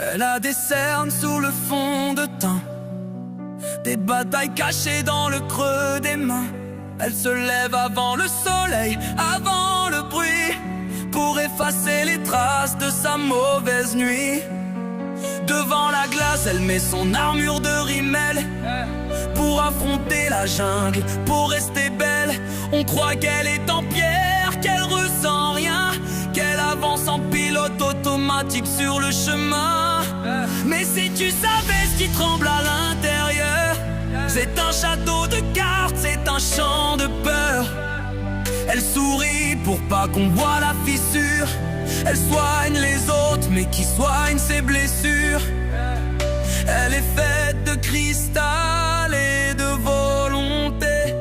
Elle a des cernes sous le fond de teint, des batailles cachées dans le creux des mains. Elle se lève avant le soleil, avant le bruit, pour effacer les traces de sa mauvaise nuit. Devant la glace, elle met son armure de rimel pour affronter la jungle, pour rester belle. On croit qu'elle est en pierre, qu'elle ressent rien, qu'elle avance en pilote automatique sur le chemin. Mais si tu savais ce qui tremble à l'intérieur, c'est un château de cartes, c'est un champ de peur. Elle sourit pour pas qu'on voit la fissure. Elle soigne les autres, mais qui soigne ses blessures. Elle est faite de cristal et de volonté,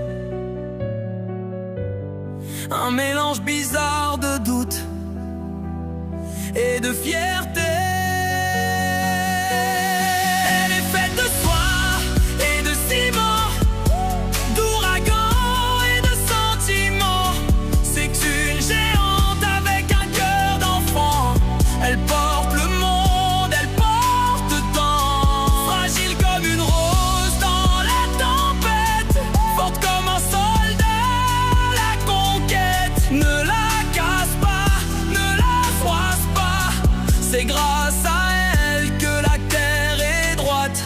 un mélange bizarre de doute et de fierté. Elle est faite de soie et de ciment, d'ouragans et de sentiments. C'est une géante avec un cœur d'enfant. Elle porte le monde, elle porte tant, fragile comme une rose dans la tempête, forte comme un soldat. La conquête ne la casse pas, ne la froisse pas. C'est grâce à elle que la terre est droite.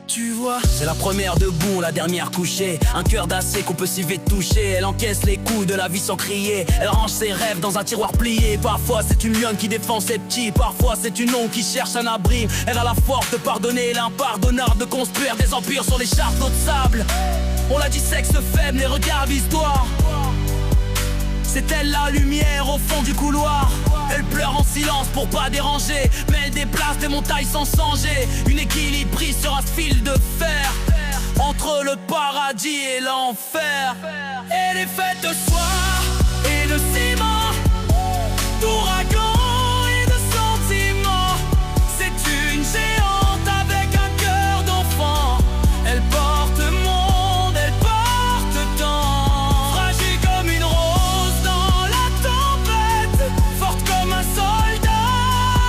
Tu vois, c'est la première debout, la dernière couchée. Un cœur d'acier qu'on peut si vite toucher. Elle encaisse les coups de la vie sans crier. Elle range ses rêves dans un tiroir plié. Parfois c'est une lionne qui défend ses petits, parfois c'est une ombre qui cherche un abri. Elle a la force de pardonner, l'impardonnable, de construire des empires sur les châteaux de sable. On l'a dit, sexe faible et regarde l'histoire. C'est elle la lumière au fond du couloir. Elle pleure en silence pour pas déranger, mais elle déplace des montagnes sans changer. Une équilibre prise sur un fil de fer, entre le paradis et l'enfer. Elle est faite de soie et de ciment, d'ouragans et de sentiments. C'est une géante avec un cœur d'enfant. Elle porte monde, elle porte temps, fragile comme une rose dans la tempête, forte comme un soldat.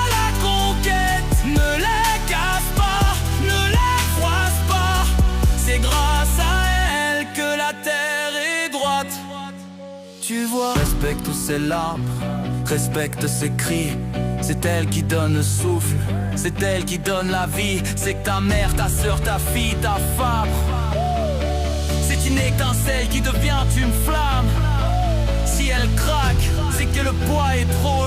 La conquête ne la casse pas, ne la froisse pas. C'est grâce à elle que la terre est droite. Tu vois, respecte tous ses larmes, respecte ses cris. C'est elle qui donne le souffle, c'est elle qui donne la vie. C'est que ta mère, ta soeur, ta fille, ta femme, c'est une étincelle qui devient une flamme. Si elle craque, c'est que le poids est trop